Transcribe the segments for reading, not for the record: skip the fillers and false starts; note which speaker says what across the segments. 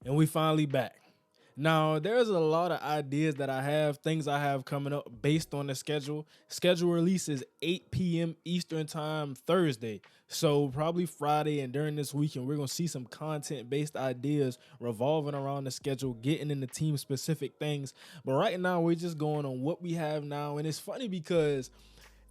Speaker 1: And we finally back. Now, there's a lot of ideas that I have, things I have coming up based on the schedule. Schedule release is 8 p.m. Eastern Time Thursday. So, probably Friday and during this weekend, we're going to see some content based ideas revolving around the schedule, getting into team specific things. But right now, we're just going on what we have now. And it's funny because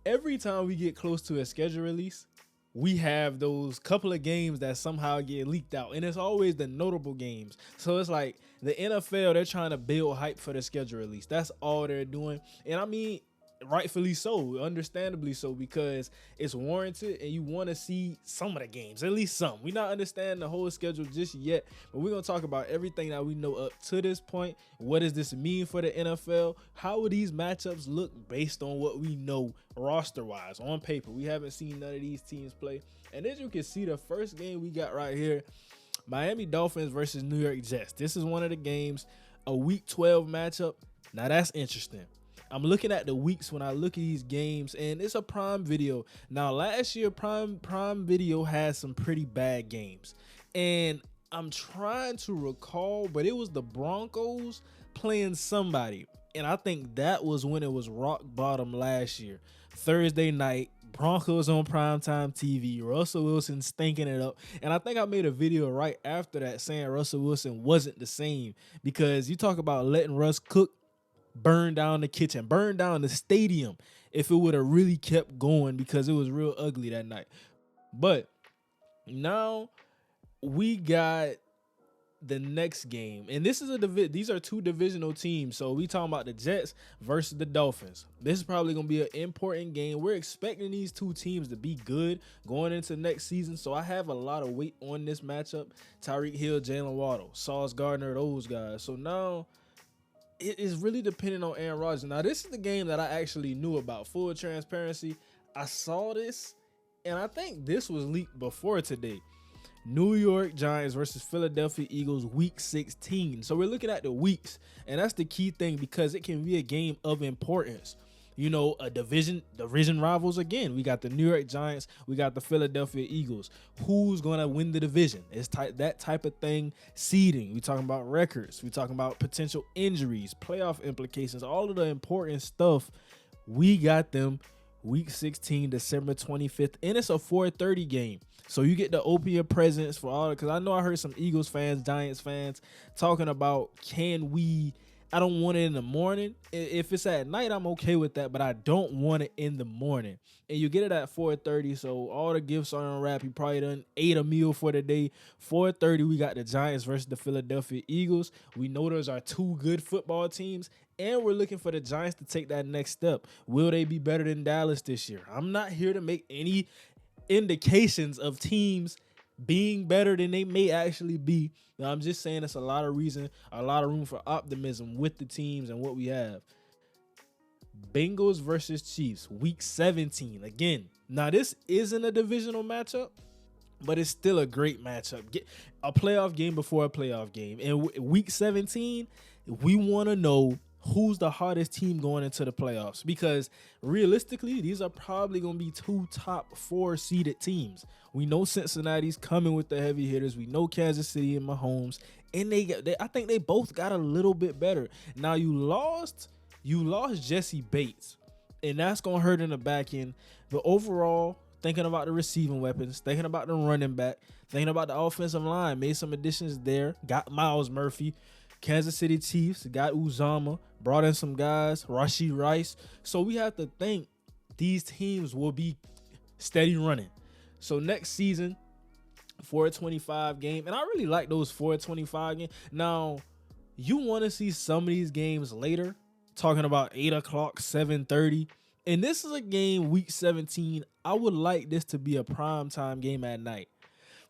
Speaker 1: every time we get close to a schedule release, we have those couple of games that somehow get leaked out, and it's always the notable games. So it's like the NFL, they're trying to build hype for the schedule release. That's all they're doing. And I mean, rightfully so, understandably so, because it's warranted and you want to see some of the games, at least some. We're not understanding the whole schedule just yet, but we're going to talk about everything that we know up to this point. What does this mean for the NFL? How will these matchups look based on what we know roster wise on paper? We haven't seen none of these teams play. And as you can see, the first game we got right here, Miami Dolphins versus New York Jets. This is one of the games, a week 12 matchup. Now that's interesting. I'm looking at the weeks when I look at these games, and it's a Prime Video. Now, last year, Prime Video had some pretty bad games, and I'm trying to recall, but it was the Broncos playing somebody, and I think that was when it was rock bottom last year. Thursday night, Broncos on primetime TV, Russell Wilson stinking it up, and I think I made a video right after that saying Russell Wilson wasn't the same, because you talk about letting Russ cook, burn down the kitchen, burn down the stadium if it would have really kept going, because it was real ugly that night. But now we got the next game, and this is these are two divisional teams. So we talking about the Jets versus the Dolphins. This is probably gonna be an important game. We're expecting these two teams to be good going into next season, so I have a lot of weight on this matchup. Tyreek Hill, Jalen Waddle, Sauce Gardner, those guys. So now it is really depending on Aaron Rodgers. Now, this is the game that I actually knew about. Full transparency, I saw this, and I think this was leaked before today. New York Giants versus Philadelphia Eagles, Week 16. So we're looking at the weeks, and that's the key thing, because it can be a game of importance. You know, a division rivals again. We got the New York Giants, we got the Philadelphia Eagles. Who's gonna win the division? It's that type of thing. Seeding. We talking about records. We talking about potential injuries, playoff implications, all of the important stuff. We got them Week 16, December 25th, and it's a 4:30 game. So you get the opium presence for all, because I know I heard some Eagles fans, Giants fans talking about, I don't want it in the morning. If it's at night, I'm okay with that, but I don't want it in the morning. And you get it at 4:30, so all the gifts are unwrapped. You probably done ate a meal for the day. 4:30, we got the Giants versus the Philadelphia Eagles. We know those are two good football teams, and we're looking for the Giants to take that next step. Will they be better than Dallas this year? I'm not here to make any indications of teams being better than they may actually be. Now, I'm just saying it's a lot of room for optimism with the teams and what we have. Bengals versus Chiefs, Week 17. Again, now this isn't a divisional matchup, but it's still a great matchup. Get a playoff game before a playoff game. And Week 17, we want to know who's the hardest team going into the playoffs, because realistically, these are probably going to be two top 4 seeded teams. We know Cincinnati's coming with the heavy hitters. We know Kansas City and Mahomes, and I think they both got a little bit better. Now you lost Jesse Bates, and that's going to hurt in the back end. But overall, thinking about the receiving weapons, thinking about the running back, thinking about the offensive line, made some additions there, got Miles Murphy. Kansas City Chiefs got Uzama, brought in some guys, Rashee Rice. So we have to think these teams will be steady running. So next season, 425 game. And I really like those 425 games. Now, you want to see some of these games later, talking about 8 o'clock, 7:30. And this is a game, Week 17. I would like this to be a primetime game at night.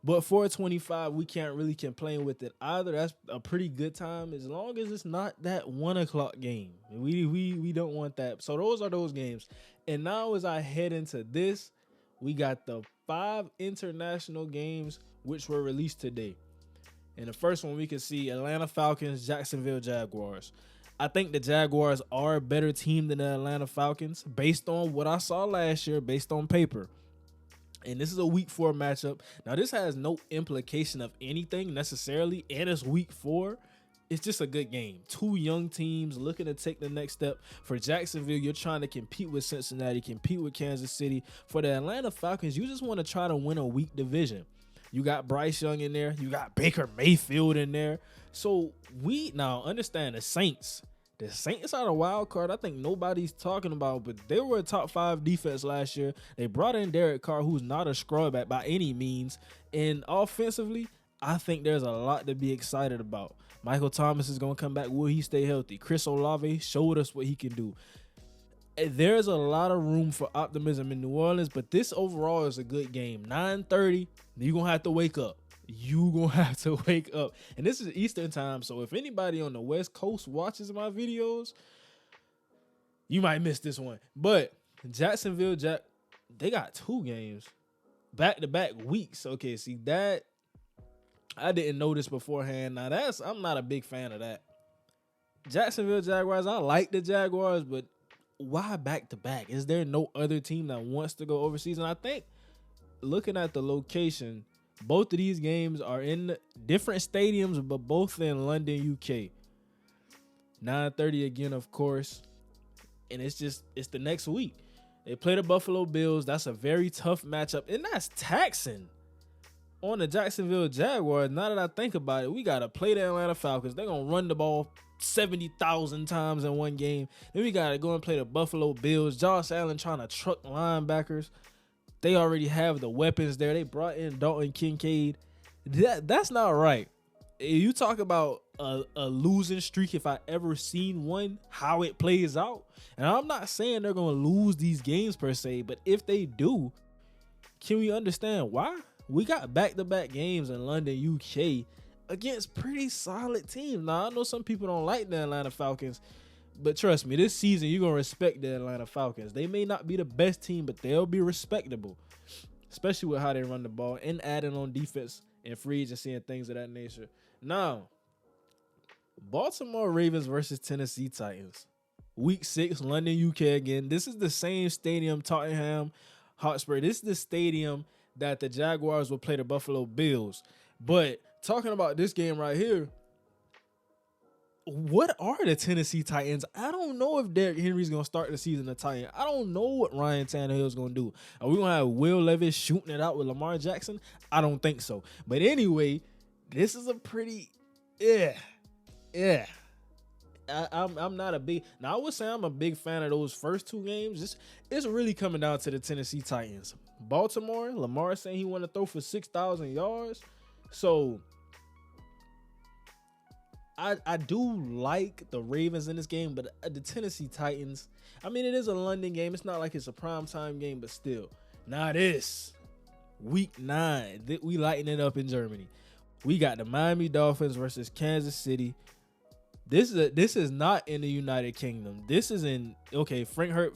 Speaker 1: But 425, we can't really complain with it either. That's a pretty good time, as long as it's not that 1 o'clock game. We don't want that. So those are those games. And now as I head into this, we got the 5 international games which were released today. And the first one we can see, Atlanta Falcons, Jacksonville Jaguars. I think the Jaguars are a better team than the Atlanta Falcons based on what I saw last year, based on paper. And this is a week 4 matchup. Now, this has no implication of anything necessarily, and it's week 4. It's just a good game. Two young teams looking to take the next step. For Jacksonville, you're trying to compete with Cincinnati, compete with Kansas City. For the Atlanta Falcons, you just want to try to win a weak division. You got Bryce Young in there. You got Baker Mayfield in there. So we now understand the Saints. The Saints are the wild card. I think nobody's talking about, but they were a top 5 defense last year. They brought in Derek Carr, who's not a scrub at by any means. And offensively, I think there's a lot to be excited about. Michael Thomas is going to come back. Will he stay healthy? Chris Olave showed us what he can do. There's a lot of room for optimism in New Orleans, but this overall is a good game. 9:30, you're going to have to wake up. You gonna have to wake up. And this is Eastern time, so if anybody on the West Coast watches my videos, you might miss this one. But Jacksonville, they got 2 games back-to-back weeks. Okay, see that I didn't know this beforehand. Now I'm not a big fan of that. Jacksonville Jaguars, I like the Jaguars, but why back-to-back? Is there no other team that wants to go overseas? And I think looking at the location, both of these games are in different stadiums, but both in London, UK. 9:30 again, of course. And it's the next week. They play the Buffalo Bills. That's a very tough matchup. And that's taxing on the Jacksonville Jaguars. Now that I think about it, we got to play the Atlanta Falcons. They're going to run the ball 70,000 times in one game. Then we got to go and play the Buffalo Bills. Josh Allen trying to truck linebackers. They already have the weapons there. They brought in Dalton Kincaid. That's not right. You talk about a losing streak, if I ever seen one, how it plays out. And I'm not saying they're going to lose these games per se, but if they do, can we understand why? We got back-to-back games in London, UK against pretty solid teams. Now, I know some people don't like the Atlanta Falcons, but trust me, this season, you're going to respect the Atlanta Falcons. They may not be the best team, but they'll be respectable, especially with how they run the ball and adding on defense and free agency and things of that nature. Now, Baltimore Ravens versus Tennessee Titans. Week 6, London, UK again. This is the same stadium, Tottenham Hotspur. This is the stadium that the Jaguars will play the Buffalo Bills. But talking about this game right here, what are the Tennessee Titans? I don't know if Derrick Henry's going to start the season a Titan. I don't know what Ryan Tannehill's going to do. Are we going to have Will Levis shooting it out with Lamar Jackson? I don't think so. But anyway, this is a pretty, I'm not a big, now I would say I'm a big fan of those first 2 games. It's really coming down to the Tennessee Titans. Baltimore, Lamar saying he want to throw for 6,000 yards. So I do like the Ravens in this game, but the Tennessee Titans, I mean, it is a London game. It's not like it's a primetime game, but still. Now this, week 9, we lighten it up in Germany. We got the Miami Dolphins versus Kansas City. This is not in the United Kingdom. This is in, Frankfurt,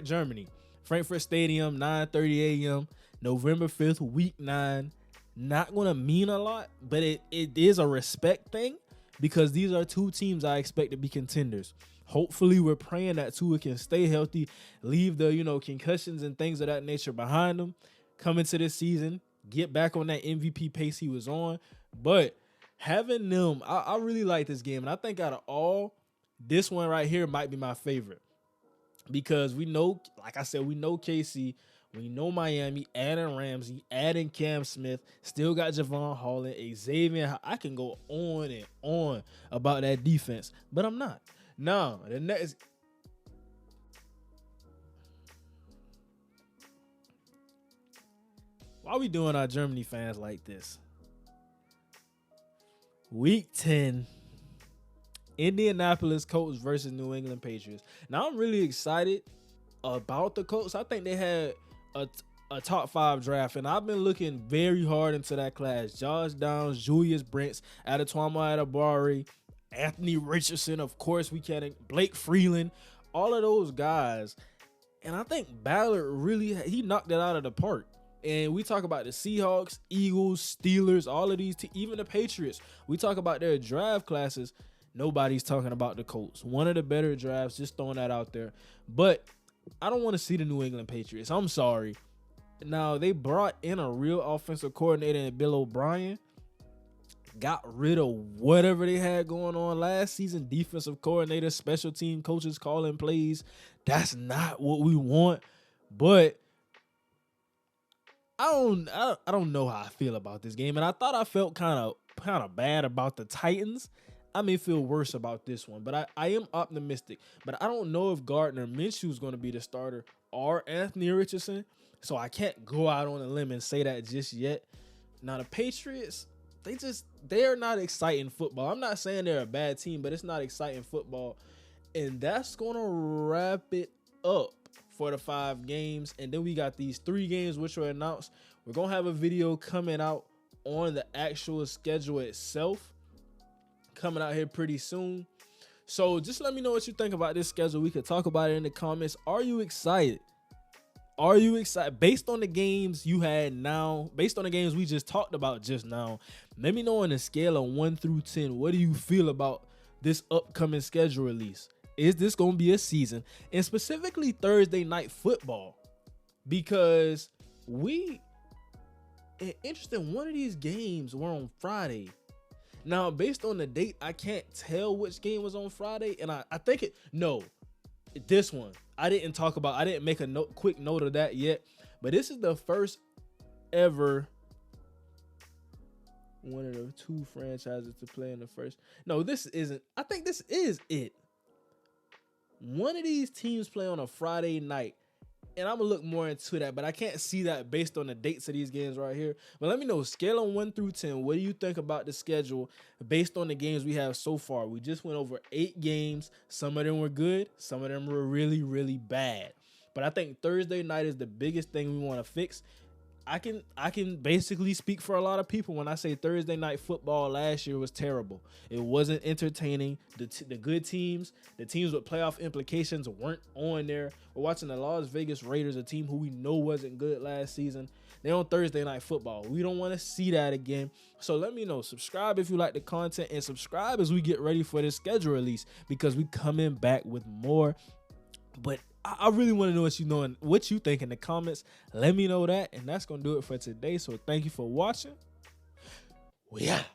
Speaker 1: Germany. Frankfurt Stadium, 9:30 a.m., November 5th, week 9. Not going to mean a lot, but it is a respect thing because these are 2 teams I expect to be contenders. Hopefully, we're praying that Tua can stay healthy, leave the, concussions and things of that nature behind him, come into this season, get back on that MVP pace he was on. But having them, I really like this game. And I think out of all, this one right here might be my favorite because we know, like I said, we know KC. We know Miami, adding Ramsey, adding Cam Smith, still got Javon Holland, Xavier. I can go on and on about that defense, but I'm not. Now, the next. Why are we doing our Germany fans like this? Week 10, Indianapolis Colts versus New England Patriots. Now, I'm really excited about the Colts. I think they had a top 5 draft, and I've been looking very hard into that class. Josh Downs, Julius Brents, Adetomo Adebawore, Anthony Richardson, of course, Blake Freeland, all of those guys. And I think Ballard he knocked it out of the park. And we talk about the Seahawks, Eagles, Steelers, all of these, even the Patriots. We talk about their draft classes. Nobody's talking about the Colts. One of the better drafts, just throwing that out there. But I don't want to see the New England Patriots. I'm sorry. Now, they brought in a real offensive coordinator in Bill O'Brien. Got rid of whatever they had going on last season. Defensive coordinator, special team coaches calling plays. That's not what we want. But I don't know how I feel about this game. And I thought I felt kind of bad about the Titans. I may feel worse about this one, but I am optimistic. But I don't know if Gardner Minshew is going to be the starter or Anthony Richardson. So I can't go out on a limb and say that just yet. Now, the Patriots, they are not exciting football. I'm not saying they're a bad team, but it's not exciting football. And that's going to wrap it up for the 5 games. And then we got these 3 games which were announced. We're going to have a video coming out on the actual schedule itself, coming out here pretty soon. So just let me know what you think about this schedule. We could talk about it in the comments. Are you excited? Are you excited? Based on the games you had now, based on the games we just talked about just now, let me know on a scale of 1 through 10, what do you feel about this upcoming schedule release? Is this going to be a season? And specifically Thursday night football, because interesting, one of these games were on Friday. Now, based on the date, I can't tell which game was on Friday, and I think this one. I didn't make a quick note of that yet, but this is the first ever one of the 2 franchises to play in the first. No, this isn't. I think this is it. One of these teams play on a Friday night, and I'm going to look more into that, but I can't see that based on the dates of these games right here. But let me know, scale on 1 through 10, what do you think about the schedule based on the games we have so far? We just went over 8 games. Some of them were good. Some of them were really, really bad. But I think Thursday night is the biggest thing we want to fix. I can basically speak for a lot of people when I say Thursday night football last year was terrible. It wasn't entertaining. The good teams, the teams with playoff implications weren't on there. We're watching the Las Vegas Raiders, a team who we know wasn't good last season. They're on Thursday night football. We don't want to see that again. So let me know. Subscribe if you like the content, and subscribe as we get ready for this schedule release, because we coming back with more. But I really want to know what you think in the comments. Let me know that, and that's going to do it for today. So thank you for watching. We out.